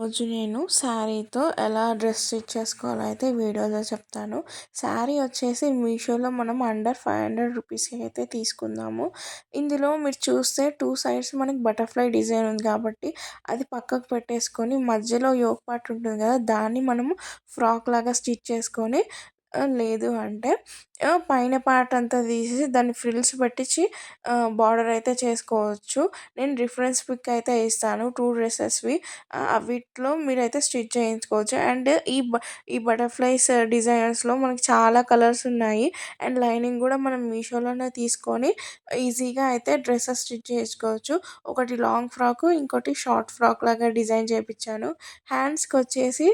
ఈరోజు నేను శారీతో ఎలా డ్రెస్ స్టిచ్ చేసుకోవాలో అయితే వీడియోలో చెప్తాను. శారీ వచ్చేసి మీషోలో మనం అండర్ 500 రూపీస్‌కి అయితే తీసుకుందాము. ఇందులో మీరు చూస్తే 2 సైడ్స్ మనకి బటర్‌ఫ్లై డిజైన్ ఉంది కాబట్టి అది పక్కకు పెట్టేసుకొని మధ్యలో యోక్ పార్ట్ ఉంటుంది కదా! దాన్ని మనము ఫ్రాక్ లాగా స్టిచ్ చేసుకొని లేదు అంటే పైన పార్ట్ అంతా తీసేసి దాన్ని ఫ్రిల్స్ పెట్టించి బార్డర్ అయితే చేసుకోవచ్చు. నేను రిఫరెన్స్ పిక్ అయితే ఇస్తాను 2 డ్రెసెస్‌వి. వీటిలో మీరైతే స్టిచ్ చేయించుకోవచ్చు. అండ్ ఈ బటర్‌ఫ్లైస్ డిజైనర్స్‌లో మనకి చాలా కలర్స్ ఉన్నాయి. అండ్ లైనింగ్ కూడా మనం మీషోలోనే తీసుకొని ఈజీగా అయితే డ్రెసెస్ స్టిచ్ చేసుకోవచ్చు. ఒకటి లాంగ్ ఫ్రాకు, ఇంకోటి షార్ట్ ఫ్రాక్ లాగా డిజైన్ చేపించాను. హ్యాండ్స్‌కొచ్చేసి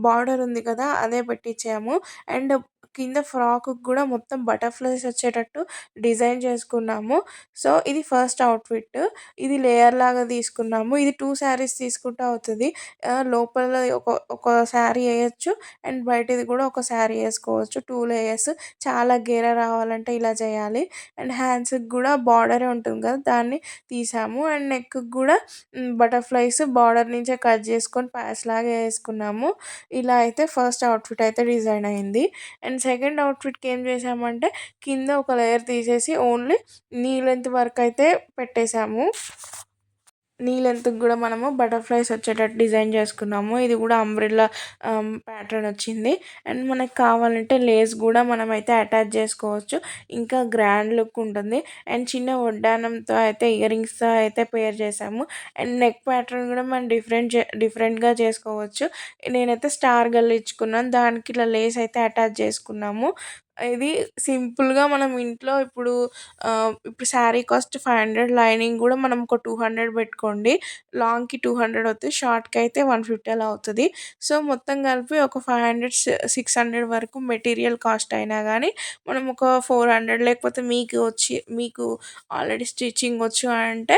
బార్డర్ ఉంది కదా! అదే పెట్టించాము. అండ్ కింద ఫ్రాకుకి కూడా మొత్తం బటర్‌ఫ్లైస్ వచ్చేటట్టు డిజైన్ చేసుకున్నాము. సో, ఇది ఫస్ట్ అవుట్‌ఫిట్. ఇది లేయర్ లాగా తీసుకున్నాము. ఇది 2 శారీస్ తీసుకుంటే అవుతది. లోపల ఒక శారీ ఎయొచ్చు. అండ్ బయటది కూడా ఒక శారీ ఏసుకోవచ్చు. 2 లేయర్స్. చాలా గేర రావాలంటే ఇలా చేయాలి. అండ్ హ్యాండ్స్‌కి కూడా బార్డరే ఉంటుంది కదా! దాన్ని తీసాము. అండ్ నెక్‌కి కూడా బటర్‌ఫ్లైస్ బార్డర్ నుంచే కట్ చేసుకొని ప్యాచ్ లాగా ఏసుకున్నాము. ఇలా అయితే ఫస్ట్ అవుట్‌ఫిట్ అయితే డిజైన్ అయింది. అండ్ సెకండ్ అవుట్‌ఫిట్‌కి ఏం చేసామంటే కింద ఒక లేయర్ తీసేసి ఓన్లీ నీ లెంత్ వరకైతే పెట్టేసాము. నీ లెంత్‌కి గూడా మనము బటర్‌ఫ్లైస్ వచ్చేటట్టు డిజైన్ చేసుకున్నాము. ఇది గూడా అంబ్రెల్లా ప్యాటర్న్ వచ్చింది. అండ్ మనకు కావాలంటే లేస్ గూడా మనమైతే అటాచ్ చేసుకోవచ్చు. ఇంకా గ్రాండ్ లుక్ ఉంటుంది. అండ్ చిన్న వడ్డానంతో అయితే ఇయర్ రింగ్స్‌తో అయితే పేర్ చేసాము. అండ్ నెక్ ప్యాటర్న్ గూడా మనం డిఫరెంట్‌గా చేసుకోవచ్చు. నేనైతే స్టార్ గల్లిచ్చుకున్నాను. దానికి ఇట్లా లేస్ అయితే అటాచ్ చేసుకున్నాము. ఇది సింపుల్‌గా మనం ఇంట్లో ఇప్పుడు శారీ కాస్ట్ 500 లైనింగ్ గూడా మనం ఒక 200 పెట్టుకోండి. లాంగ్‌కి 200 అవుతది. షార్ట్‌కి అయితే 150 అలా అవుతది. సో, మొత్తం కలిపి ఒక 500, 600 వరకు మెటీరియల్ కాస్ట్ అయినా గానీ మనం ఒక 400 లేకపోతే మీకు ఆల్రెడీ స్టిచ్చింగ్ వచ్చు అంటే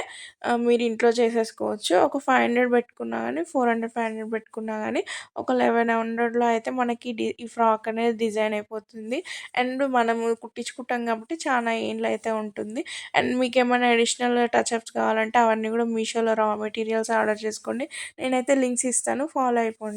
మీరు ఇంట్లో చేసేసుకోవచ్చు. ఒక 500 పెట్టుకున్నా గానీ 400, 500 పెట్టుకున్నా గానీ ఒక 1100లో అయితే మనకి ఈ ఫ్రాక్ అనేది డిజైన్ అయిపోతుంది. అండ్ మనము కుట్టించుకుంటాం కాబట్టి చాలా ఏండ్లయితే ఉంటుంది. అండ్ మీకేమైనా అడిషనల్ టచప్స్ కావాలంటే అవన్నీ కూడా మీషోలో రా మెటీరియల్స్ ఆర్డర్ చేసుకోండి. నేనైతే లింక్స్ ఇస్తాను. ఫాలో అయిపోండి.